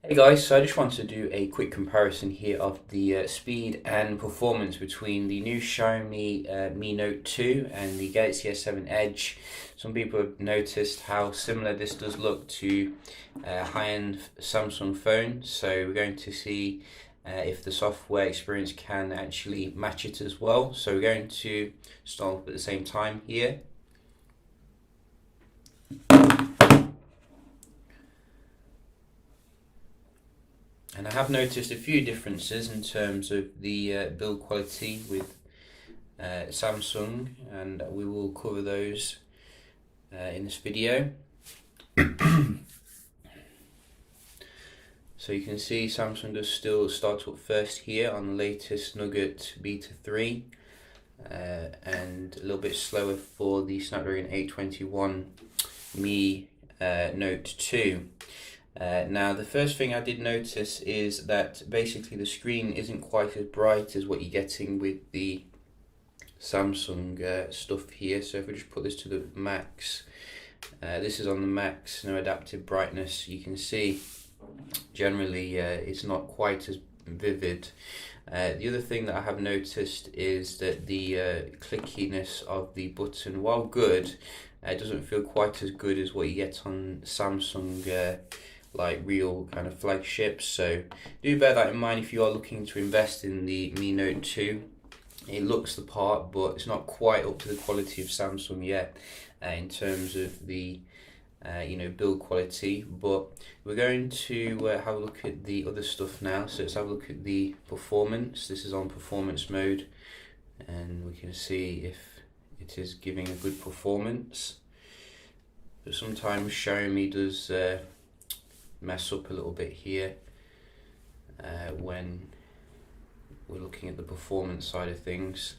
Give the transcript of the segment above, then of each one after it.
Hey guys, so I just want to do a quick comparison here of the speed and performance between the new Xiaomi Mi Note 2 and the Galaxy S7 Edge. Some people have noticed how similar this does look to high-end Samsung phones, so we're going to see if the software experience can actually match it as well. So we're going to start off at the same time here. And I have noticed a few differences in terms of the build quality with Samsung, and we will cover those in this video. So you can see Samsung does still start up first here on the latest Nugget Beta 3, and a little bit slower for the Snapdragon 821 Mi Note 2. Now the first thing I did notice is that basically the screen isn't quite as bright as what you're getting with the Samsung stuff here. So if we just put this to the max, this is on the max, no adaptive brightness. You can see generally it's not quite as vivid. The other thing that I have noticed is that the clickiness of the button, while good, doesn't feel quite as good as what you get on Samsung like real kind of flagships. So do bear that in mind if you are looking to invest in the Mi Note 2. It looks the part, but it's not quite up to the quality of Samsung yet in terms of the build quality. But we're going to have a look at the other stuff now. So let's have a look at the performance. This is on performance mode, and we can see if it is giving a good performance. But sometimes Xiaomi does mess up a little bit here when we're looking at the performance side of things.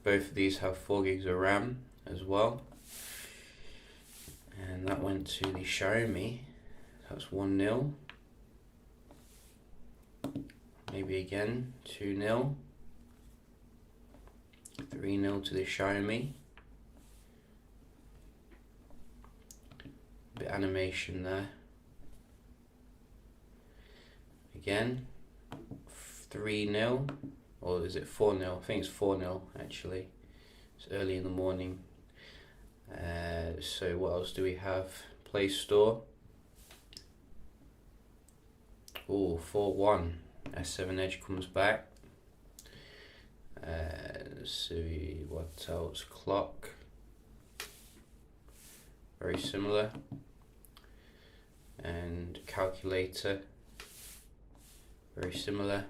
Both of these have 4 gigs of RAM as well, and that went to the Xiaomi. That's 1-0. Maybe again 2-0. 3-0 to the Xiaomi. Bit animation there. Again 3-0, or is it 4-0? I think it's 4-0 actually. It's early in the morning. So what else do we have? Play Store. Oh, 4-1. S7 Edge comes back. Let's see what else. Clock. Very similar. And calculator. Very similar.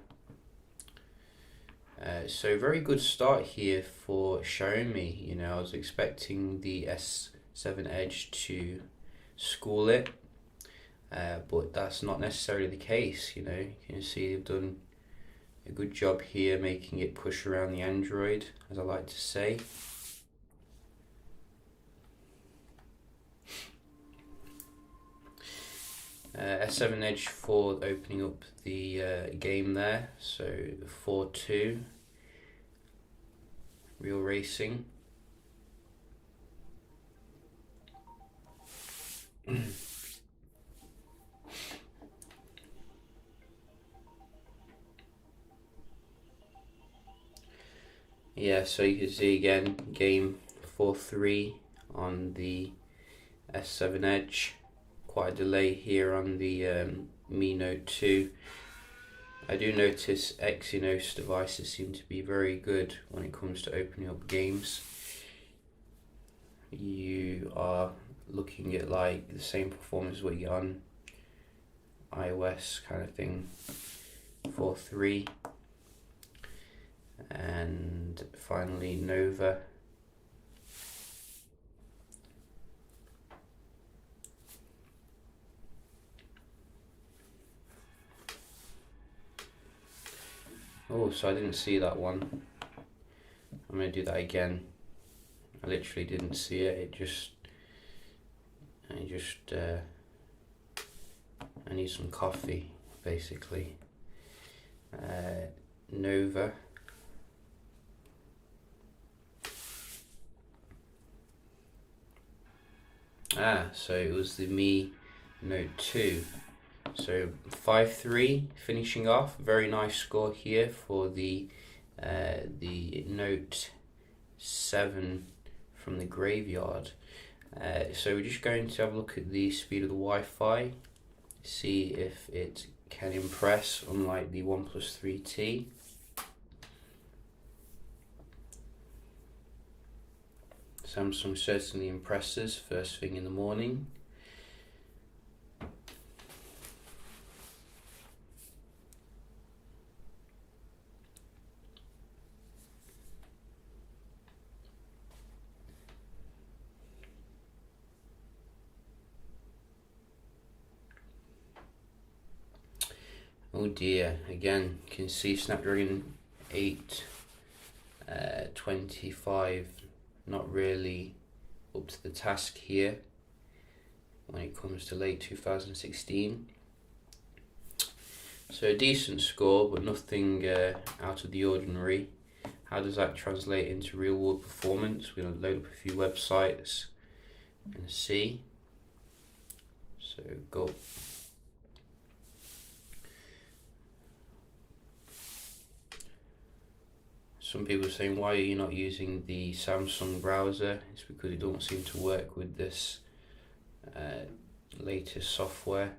So very good start here for Xiaomi. I was expecting the S7 Edge to school it, but that's not necessarily the case. You can see they've done a good job here making it push around the Android, as I like to say. S7 Edge for opening up the game there, so 4-2, real racing. Yeah, so you can see again, game 4-3 on the S7 Edge. Quite a delay here on the Mi Note 2. I do notice Exynos devices seem to be very good when it comes to opening up games. You are looking at like the same performance as what you get on iOS kind of thing. 4-3. And finally Nova. Oh, so I didn't see that one. I'm going to do that again. I literally didn't see it. I need some coffee, basically. Nova. So it was the Mi Note 2. So 5-3 finishing off. Very nice score here for the Note 7 from the graveyard. So we're just going to have a look at the speed of the Wi-Fi, see if it can impress, unlike the OnePlus 3T. Samsung certainly impresses first thing in the morning. Oh dear, again, you can see Snapdragon 825 not really up to the task here when it comes to late 2016. So a decent score, but nothing out of the ordinary. How does that translate into real world performance? We're going to load up a few websites and see. So go. Some people are saying, why are you not using the Samsung browser? It's because it don't seem to work with this latest software.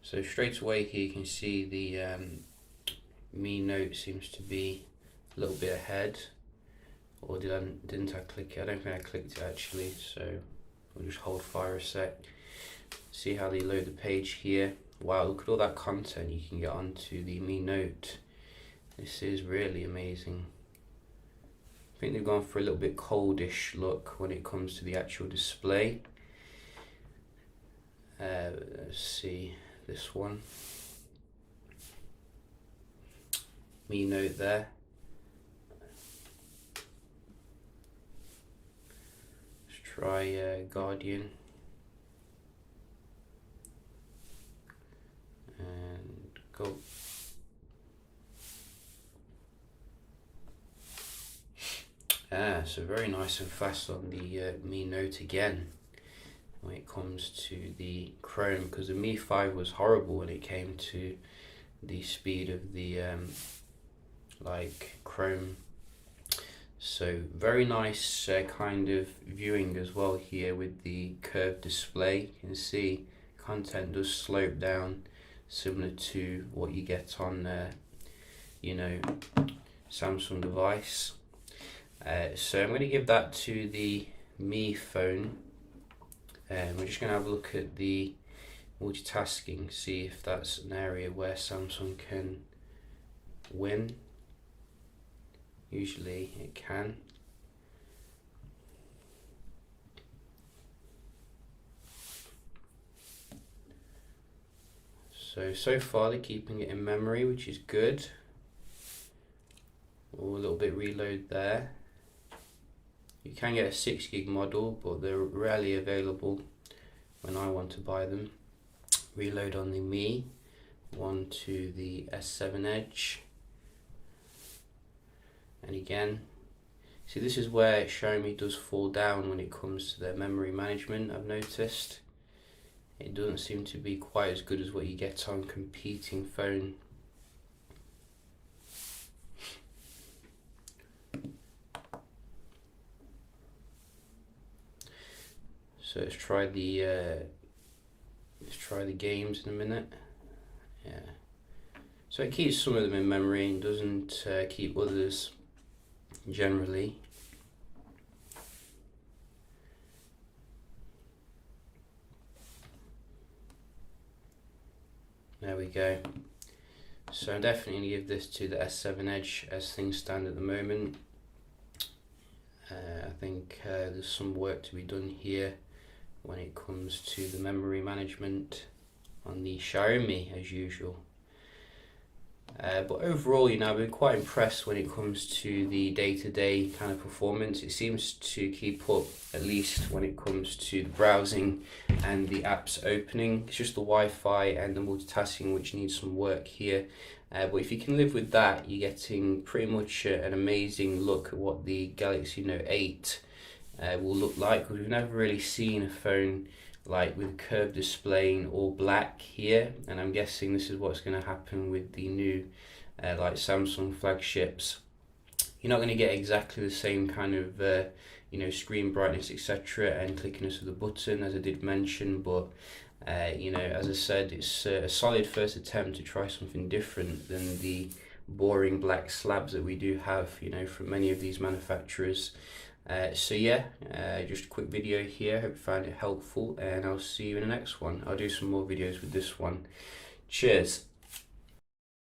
So straight away here you can see the Mi Note seems to be a little bit ahead. Or didn't I click it? I don't think I clicked it actually, so we'll just hold fire a sec. See how they load the page here. Wow, look at all that content you can get onto the Mi Note. This is really amazing. I think they've gone for a little bit coldish look when it comes to the actual display. Let's see this one. Mi Note there. Let's try Guardian. And go. So very nice and fast on the Mi Note again when it comes to the Chrome, because the Mi 5 was horrible when it came to the speed of the like Chrome. So very nice kind of viewing as well here with the curved display. You can see content does slope down, similar to what you get on Samsung device. So I'm going to give that to the Mi phone, and we're just going to have a look at the multitasking, see if that's an area where Samsung can win. Usually it can. So far they're keeping it in memory, which is good. Or a little bit reload there. You can get a 6 gig model, but they're rarely available when I want to buy them. Reload on the Mi, one to the S7 Edge. And again, see, this is where Xiaomi does fall down when it comes to their memory management, I've noticed. It doesn't seem to be quite as good as what you get on competing phone. So let's try the games in a minute. Yeah. So it keeps some of them in memory and doesn't keep others generally. There we go. So I'm definitely going to give this to the S7 Edge as things stand at the moment. I think there's some work to be done here when it comes to the memory management on the Xiaomi as usual. But overall, I've been quite impressed when it comes to the day-to-day kind of performance. It seems to keep up, at least when it comes to the browsing and the apps opening. It's just the Wi-Fi and the multitasking which needs some work here. But if you can live with that, you're getting pretty much an amazing look at what the Galaxy Note 8 will look like, because we've never really seen a phone like with curved display in all black here, and I'm guessing this is what's going to happen with the new like Samsung flagships. You're not going to get exactly the same kind of screen brightness, etc., and clickiness of the button, as I did mention, but as I said, it's a solid first attempt to try something different than the boring black slabs that we do have, from many of these manufacturers. So yeah, just a quick video here. Hope you found it helpful, and I'll see you in the next one. I'll do some more videos with this one. Cheers.